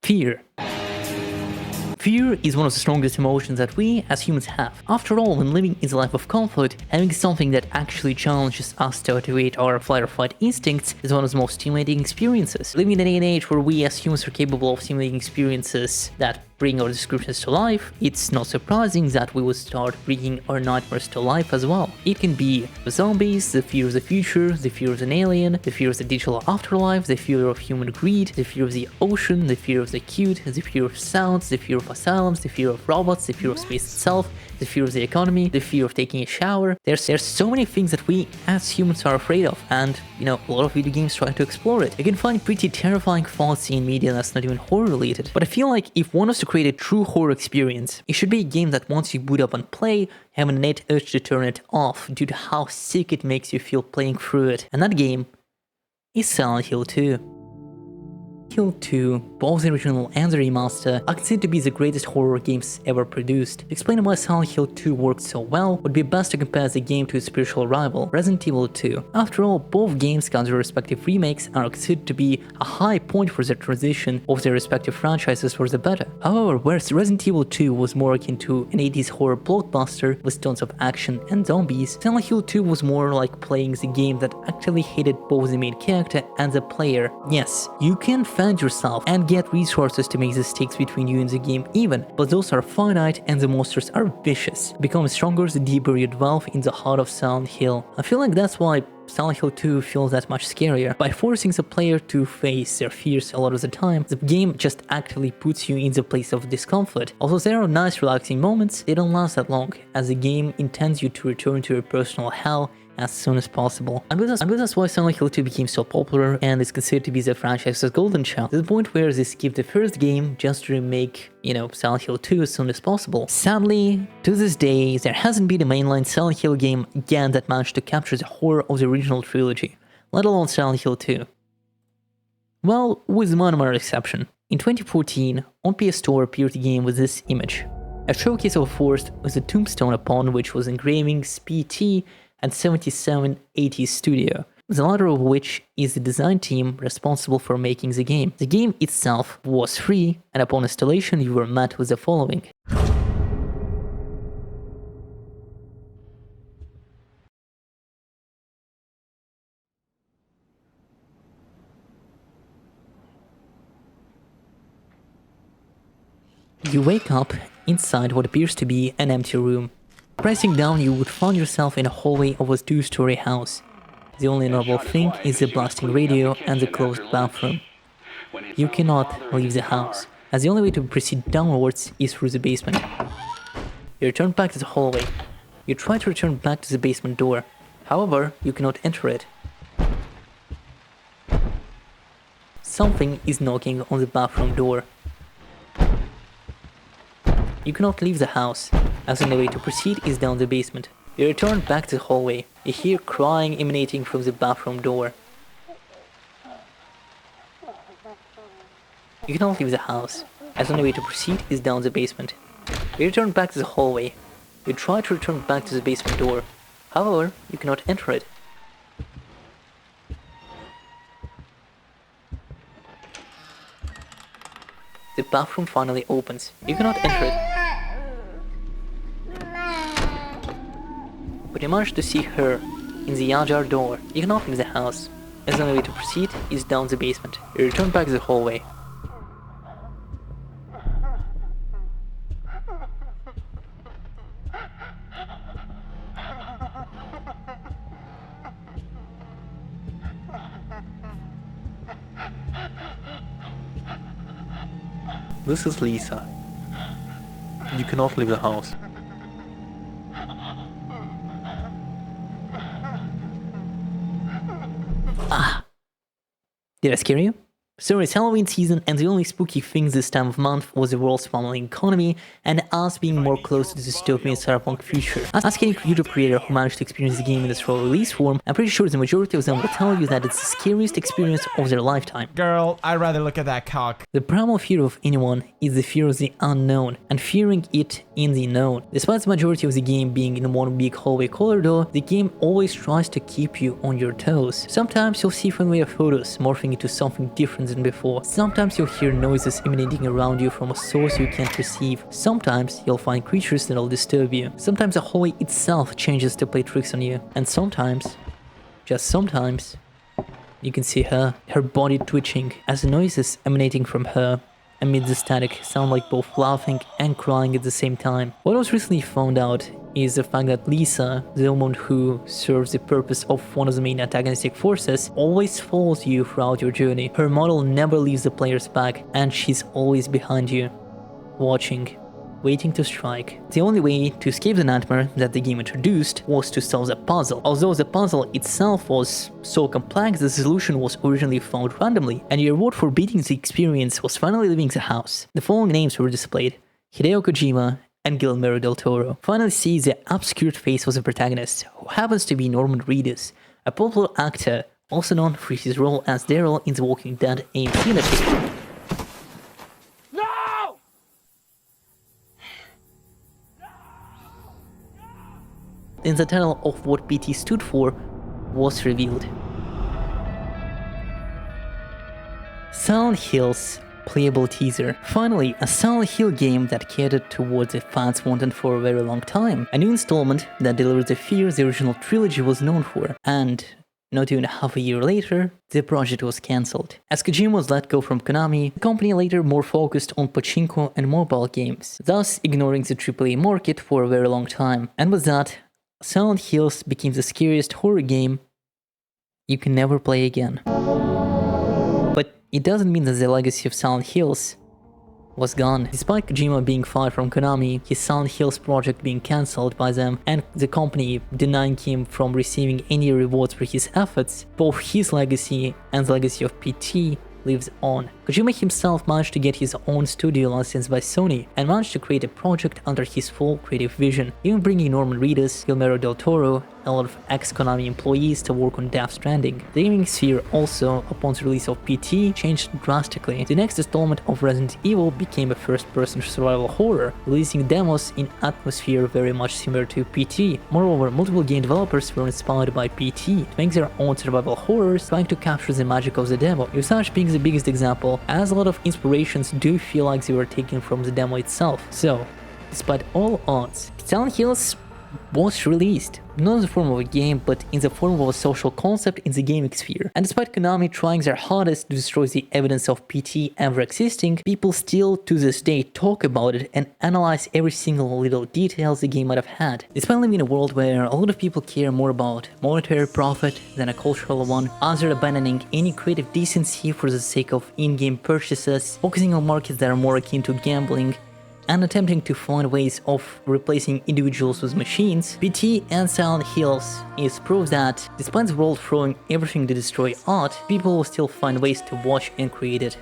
Fear. Fear is one of the strongest emotions that we as humans have. After all, when living in a life of comfort, having something that actually challenges us to activate our flight or fight instincts is one of the most stimulating experiences. Living in a day and age where we as humans are capable of simulating experiences that bring our descriptions to life, it's not surprising that we would start bringing our nightmares to life as well. It can be the zombies, the fear of the future, the fear of an alien, the fear of the digital afterlife, the fear of human greed, the fear of the ocean, the fear of the cute, the fear of sounds, the fear of asylums, the fear of robots, the fear of space itself, the fear of the economy, the fear of taking a shower. There's so many things that we as humans are afraid of, and a lot of video games try to explore it. You can find pretty terrifying thoughts in media that's not even horror related, but I feel like if one was to create a true horror experience, it should be a game that once you boot up and play, have an innate urge to turn it off due to how sick it makes you feel playing through it. And that game is Silent Hill 2. Hill 2, both the original and the remaster, are considered to be the greatest horror games ever produced. To explain why Silent Hill 2 worked so well, would be best to compare the game to its spiritual rival, Resident Evil 2. After all, both games got their respective remakes and are considered to be a high point for the transition of their respective franchises for the better. However, whereas Resident Evil 2 was more akin to an 80s horror blockbuster with tons of action and zombies, Silent Hill 2 was more like playing the game that actually hated both the main character and the player. Yes, you can defend yourself and get resources to make the stakes between you and the game even, but those are finite and the monsters are vicious. Become stronger the deeper you delve in the heart of Silent Hill. I feel like that's why Silent Hill 2 feels that much scarier. By forcing the player to face their fears a lot of the time, the game just actively puts you in the place of discomfort. Although there are nice relaxing moments, they don't last that long, as the game intends you to return to your personal hell as soon as possible. I believe that's why Silent Hill 2 became so popular and is considered to be the franchise's golden child, to the point where they skipped the first game just to remake, Silent Hill 2 as soon as possible. Sadly, to this day, there hasn't been a mainline Silent Hill game again that managed to capture the horror of the original trilogy, let alone Silent Hill 2. Well, with one minor exception. In 2014, on PS Store appeared a game with this image. A showcase of a forest with a tombstone upon which was engraving PT and 7780 Studio, the latter of which is the design team responsible for making the game. The game itself was free, and upon installation you were met with the following. You wake up inside what appears to be an empty room. Pressing down, you would find yourself in a hallway of a two-story house. The only notable thing is the blasting radio and the closed bathroom. You cannot leave the house, as the only way to proceed downwards is through the basement. You return back to the hallway. You try to return back to the basement door. However, you cannot enter it. Something is knocking on the bathroom door. You cannot leave the house, as the only way to proceed is down the basement. You return back to the hallway. You hear crying emanating from the bathroom door. You cannot leave the house, as the only way to proceed is down the basement. You return back to the hallway. You try to return back to the basement door. However, you cannot enter it. The bathroom finally opens. You cannot enter it. But you manage to see her in the ajar door. You cannot leave the house, as the only way to proceed is down the basement. You return back to the hallway. This is Lisa. You cannot leave the house. Did I scare you? So it's Halloween season, and the only spooky thing this time of month was the world's falling economy and us being more close to the dystopian cyberpunk future. Ask any YouTube creator who managed to experience the game in its raw release form, I'm pretty sure the majority of them will tell you that it's the scariest experience of their lifetime. Girl, I'd rather look at that cock. The primal fear of anyone is the fear of the unknown, and fearing it in the known. Despite the majority of the game being in one big hallway corridor, the game always tries to keep you on your toes. Sometimes you'll see familiar photos morphing into something different different than before. Sometimes you'll hear noises emanating around you from a source you can't perceive. Sometimes you'll find creatures that'll disturb you. Sometimes the hallway itself changes to play tricks on you. And sometimes, just sometimes, you can see her body twitching as the noises emanating from her amid the static sound like both laughing and crying at the same time. What was recently found out is the fact that Lisa, the woman who serves the purpose of one of the main antagonistic forces, always follows you throughout your journey. Her model never leaves the player's back, and she's always behind you, watching, waiting to strike. The only way to escape the nightmare that the game introduced was to solve the puzzle. Although the puzzle itself was so complex, the solution was originally found randomly, and your reward for beating the experience was finally leaving the house. The following names were displayed: Hideo Kojima and Guillermo del Toro. Finally see the obscured face of the protagonist, who happens to be Norman Reedus, a popular actor also known for his role as Daryl in The Walking Dead AMC adaptation. Then the title of what PT stood for was revealed. Silent Hill's playable teaser. Finally, a Silent Hill game that catered towards the fans wanted for a very long time. A new installment that delivers the fear the original trilogy was known for. And not even half a year later, the project was cancelled. As Kojima was let go from Konami, the company later more focused on pachinko and mobile games, thus ignoring the AAA market for a very long time. And with that, Silent Hills became the scariest horror game you can never play again. But it doesn't mean that the legacy of Silent Hills was gone. Despite Kojima being fired from Konami, his Silent Hills project being cancelled by them, and the company denying him from receiving any rewards for his efforts, both his legacy and the legacy of PT lives on. Kojima himself managed to get his own studio license by Sony and managed to create a project under his full creative vision, even bringing Norman Reedus, Guillermo del Toro, a lot of ex-Konami employees to work on Death Stranding. The gaming sphere also, upon the release of PT, changed drastically. The next installment of Resident Evil became a first-person survival horror, releasing demos in atmosphere very much similar to PT. Moreover, multiple game developers were inspired by PT to make their own survival horrors, trying to capture the magic of the demo, Usage being the biggest example, as a lot of inspirations do feel like they were taken from the demo itself. So, despite all odds, Silent Hills was released, not in the form of a game, but in the form of a social concept in the gaming sphere. And despite Konami trying their hardest to destroy the evidence of PT ever existing, people still to this day talk about it and analyze every single little detail the game might have had. Despite living in a world where a lot of people care more about monetary profit than a cultural one, others abandoning any creative decency for the sake of in-game purchases, focusing on markets that are more akin to gambling, and attempting to find ways of replacing individuals with machines, PT and Silent Hills is proof that, despite the world throwing everything to destroy art, people will still find ways to watch and create it.